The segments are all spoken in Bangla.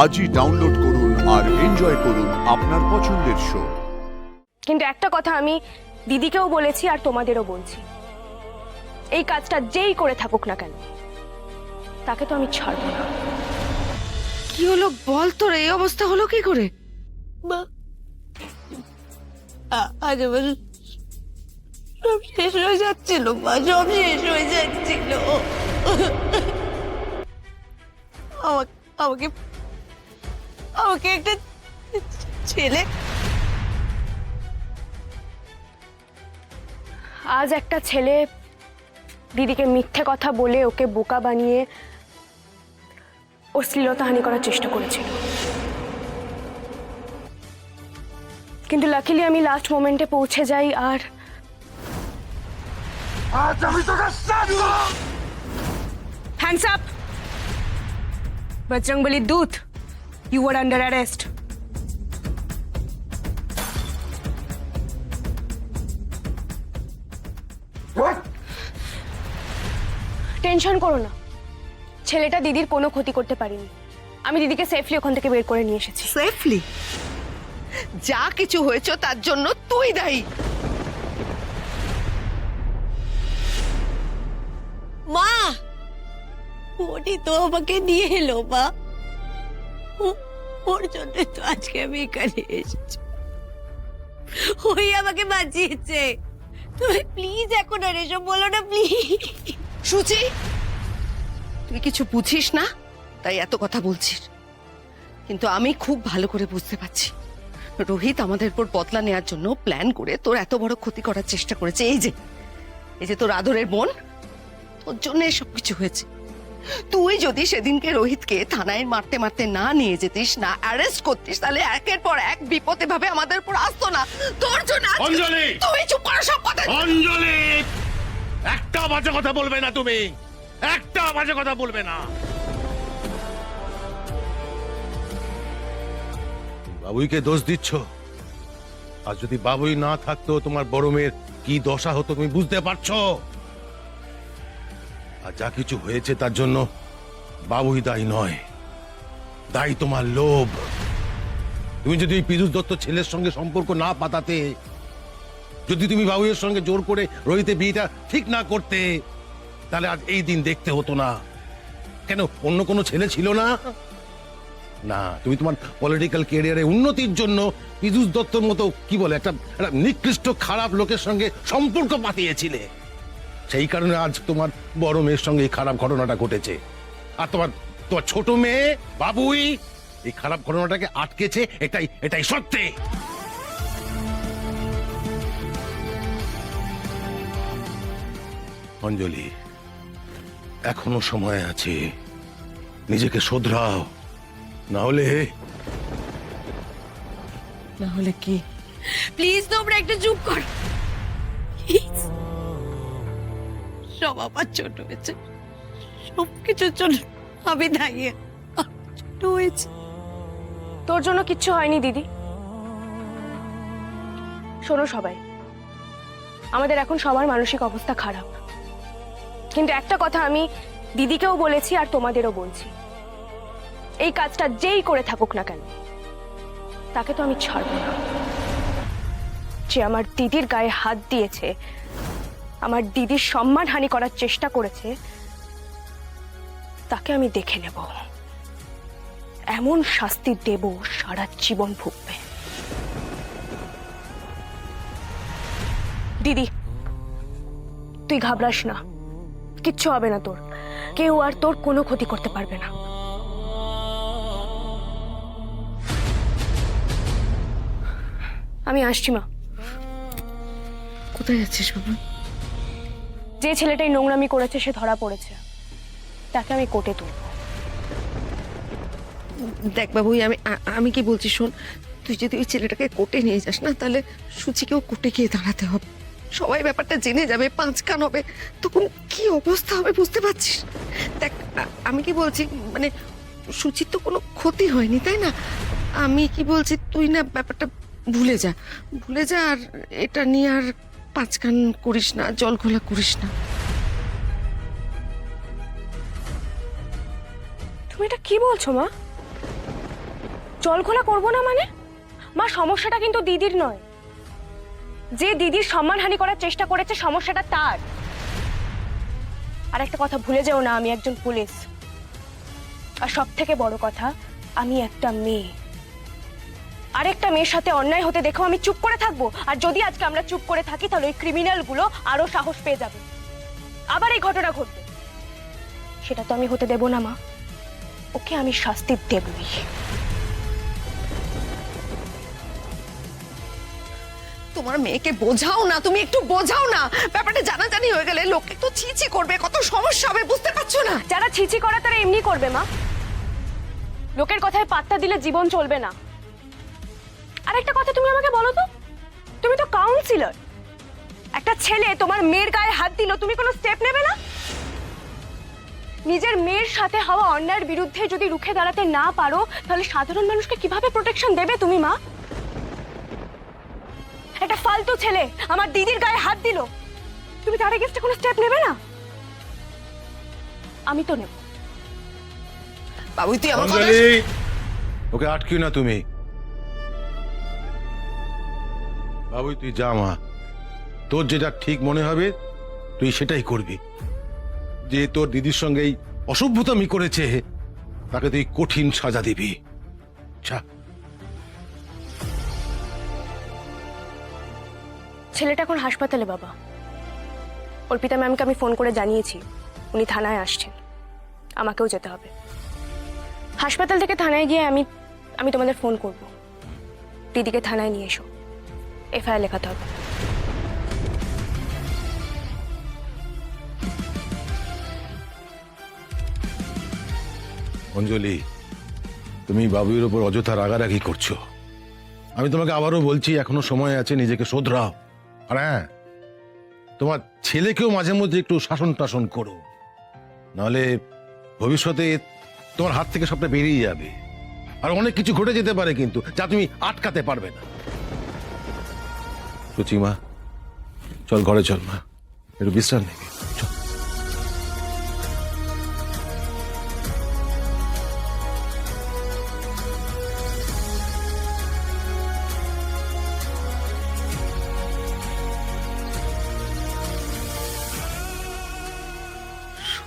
আজই ডাউনলোড করুন আর এনজয় করুন আপনার পছন্দের শো। কিন্তু একটা কথা আমি দিদিকেও বলেছি আর তোমাদেরও বলছি, এই কাজটা যেই করে থাকুক না কেন তাকে তো আমি ছাড়বো না। কি হলো বল, তোর এই অবস্থা হলো কি করে? মা, আজ আমার সব শেষ হয়ে যাচ্ছিল, মা, সব শেষ হয়ে যাচ্ছিল। আমাকে আমাকে একটা ছেলে, আজ একটা ছেলে দিদিকে মিথ্যে কথা বলে ওকে বোকা বানিয়ে ওর শ্লীলতাহানি করার চেষ্টা করেছিল, কিন্তু লাকিলি আমি লাস্ট মোমেন্টে পৌঁছে যাই আর হ্যান্ডস আপ বজরংবলী দূত, you are under arrest. Tension করো না, ছেলেটা দিদির কোনো ক্ষতি করতে পারেনি। আমি দিদিকে সেফলি ওখান থেকে বের করে নিয়ে এসেছি। সেফলি? যা কিছু হয়েছে তার জন্য তুই দায়ী। মা, ওটি তো আমাকে নিয়ে এলো, মা। ওর জন্য তো আজকে আমি এখানে এসেছি, ওই আমাকে বাঁচিয়েছে। তুমি প্লিজ এখন আর এসব বলো না, প্লিজ। সুচি, তুই কিছু বুঝিস না তাই এত কথা বলছিস, কিন্তু আমি খুব ভালো করে বুঝতে পারছি রোহিত আমাদের উপর বদলা নেওয়ার জন্য প্ল্যান করে তোর এত বড় ক্ষতি করার চেষ্টা করেছে। এই যে তোর আদরের বোন, তোর জন্য এসব কিছু হয়েছে। তুই যদি সেদিনকে রোহিতকে থানায় মারতে মারতে না নিয়ে যেতিস, না অ্যারেস্ট করতিস, তাহলে একের পর এক বিপদ এভাবে আমাদের উপর আসতো না। তোর জন্য অঞ্জলি, তুই চুপ কর, সব কথা। অঞ্জলি, একটা বাজে কথা বলবে না, তুমি একটা বাজে কথা বলবে না। বাবুইকে দোষ দিচ্ছ, আর যদি বাবুই না থাকতো তোমার বড় মেয়ের কি দশা হতো তুমি বুঝতে পারছো? আর যা কিছু হয়েছে তার জন্য বাবুই দায়ী নয়, দায়ী তোমার লোভ। তুমি যদি পীযূষ দত্ত ছেলের সঙ্গে সম্পর্ক না পাতাতে, যদি তুমি বাবুইয়ের সঙ্গে জোর করে রোহিতের বিয়েটা ঠিক না করতে, তাহলে আজ এই দিন দেখতে হতো না। কেন, অন্য কোনো ছেলে ছিল না? না, তুমি তোমার পলিটিক্যাল ক্যারিয়ারে উন্নতির জন্য পীযূষ দত্তর মতো কি বলে একটা নিকৃষ্ট খারাপ লোকের সঙ্গে সম্পর্ক পাতিয়েছিলে। সেই কারণে আজ তোমার বড় মেয়ের সঙ্গে এই খারাপ ঘটনাটা ঘটেছে। আর তোমার তোমার ছোট মেয়ে বাবুই এই খারাপ ঘটনাটাকে আটকেছে, এটাই সত্যি। অঞ্জলি, এখনো সময় আছে, নিজেকে শোধরাও, না হলে কি? প্লিজ তোমরা একটু চুপ কর। Please। সব আমার ছোট হয়েছে, সবকিছুর জন্য আমি দায়ী। ছোট হয়েছে। তোর জন্য কিচ্ছু হয়নি দিদি। শোনো সবাই, আমাদের এখন সবার মানসিক অবস্থা খারাপ, কিন্তু একটা কথা আমি দিদিকেও বলেছি আর তোমাদেরও বলছি, এই কাজটা যেই করে থাকুক না কেন তাকে তো আমি ছাড়বো না। যে আমার দিদির গায়ে হাত দিয়েছে, আমার দিদির সম্মানহানি করার চেষ্টা করেছে, তাকে আমি দেখে নেব, এমন শাস্তি দেব সারা জীবন ভুগবে। দিদি, তুই ঘাবড়াস না, কিচ্ছু হবে না তোর, কেউ আর তোর কোনো ক্ষতি করতে পারবে না। আমি আসছি মা। কোথায় যাচ্ছিস বাবা? যে ছেলেটাই নোংরামি করেছে সে ধরা পড়েছে, তাকে আমি কোর্টে তুলব। দেখ বাবুই, আমি কি বলছি শোন, তুই যদি ওই ছেলেটাকে কোর্টে নিয়ে যাস না, তাহলে সুচিকেও কোর্টে গিয়ে দাঁড়াতে হবে। সবাই ব্যাপারটা জেনে যাবে, পাঁচ কান হবে, তখন কি অবস্থা হবে বুঝতে পারছিস? দেখ আমি কি বলছি, মানে সুচির তো কোনো ক্ষতি হয়নি, তাই না? আমি কি বলছি, তুই না ব্যাপারটা ভুলে যা আর এটা নিয়ে আর পাঁচ কান করিস না, জল ঘোলা করিস না। তুমি এটা কি বলছো মা? জল খোলা করবো না মানে? মা, সমস্যাটা কিন্তু দিদির নয়। যে দিদির সম্মানহানি করার চেষ্টা করেছে সমস্যাটা তার। আর একটা কথা ভুলে যেও না, আমি একজন পুলিশ। আর সব থেকে বড় কথা, আমি একটা মেয়ে। আরেকটা মেয়ের সাথে অন্যায় হতে দেখো আমি চুপ করে থাকবো? আর যদি আজকে আমরা চুপ করে থাকি তাহলে ওই ক্রিমিনাল গুলো আরো সাহস পেয়ে যাবে, আবার এই ঘটনা ঘটবে। সেটা তো আমি হতে দেব না মা। ওকে আমি শাস্তি দেবই। তোমার মেয়েকে বোঝাও না, তুমি একটু বোঝাও না। ব্যাপারটা জানাজানি হয়ে গেলে লোকে তো ছিছি করবে, কত সমস্যা হবে, বুঝতে পারছো না? যারা ছিছি করা তারা এমনি করবে মা। লোকের কথায় পাত্তা দিলে জীবন চলবে না। আর একটা কথা তুমি আমাকে বলো তো, তুমি তো কাউন্সিলর। একটা ছেলে তোমার মেয়ের গায়ে হাত দিল, তুমি কোনো স্টেপ নেবে না? নিজের মেয়ের সাথে হওয়া অন্যায়ের বিরুদ্ধে যদি রুখে দাঁড়াতে না পারো তাহলে সাধারণ মানুষকে কিভাবে প্রোটেকশন দেবে তুমি মা? একটা ফালতু ছেলে আমার দিদির গায়ে হাত দিল, তুমি তার এগেইনস্টে কোনো স্টেপ নেবে না? আমি তো নেব। বাবু তুই আমার কথা অঞ্জলি, ওকে আটকিও না তুমি। বাবু তুই যা মা, তোর যেটা ঠিক মনে হবে তুই সেটাই করবি। যে তোর দিদির সঙ্গে এই অসভ্যতামি করেছে তাকে তুই কঠিন সাজা দিবি। আচ্ছা, ছেলেটা এখন হাসপাতালে বাবা। অর্পিতা ম্যামকে আমি ফোন করে জানিয়েছি উনি থানায় আসছেন, আমাকেও যেতে হবে। হাসপাতাল থেকে থানায় গিয়ে আমি তোমাদের ফোন করব। দিদিকে থানায় নিয়ে এসো, এফআইআর লেখাতে হবে। অঞ্জলি, তুমি বাবুর উপর অযথা রাগারাগি করছো। আমি তোমাকে আবারও বলছি, এখনো সময় আছে, নিজেকে শোধরাও। আর হ্যাঁ, তোমার ছেলেকেও মাঝে মধ্যে একটু শাসন টাসন করো, নাহলে ভবিষ্যতে তোমার হাত থেকে সবটা বেরিয়ে যাবে। আর অনেক কিছু ঘটে যেতে পারে কিন্তু, যা তুমি আটকাতে পারবে না। সুচি মা, চল ঘরে চল মা, একটু বিশ্রাম নেবে। চল।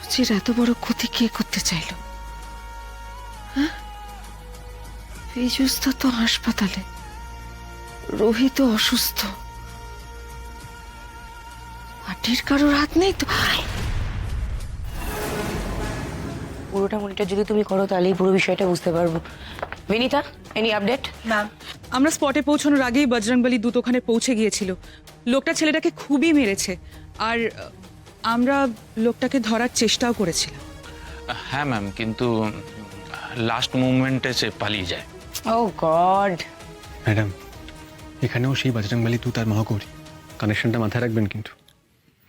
সুচির এত বড় ক্ষতি কে করতে চাইলো? হ্যাঁ, পীযুষ তো হাসপাতালে, রোহিত অসুস্থ, পার্টির কারোর হাত নেই তো? পুরোটা মনিটর যদি তুমি করো তাহলেই পুরো বিষয়টা বুঝতে পারবো। Binita, any update? ম্যাম, আমরা স্পটে পৌঁছানোর আগেই বজরংবলী দূত ওখানে পৌঁছে গিয়েছিল। লোকটা ছেলেটাকে খুবই মেরেছে, আর আমরা লোকটাকে ধরার চেষ্টাও করেছিলাম। হ্যাঁ ম্যাম, কিন্তু লাস্ট মুভমেন্টে সে পালিয়ে যায়। ও গড। ম্যাডাম, এখানেও সেই বজরংবলী দূত আর মহাগৌরী, কানেকশনটা মাথায় রাখবেন কিন্তু।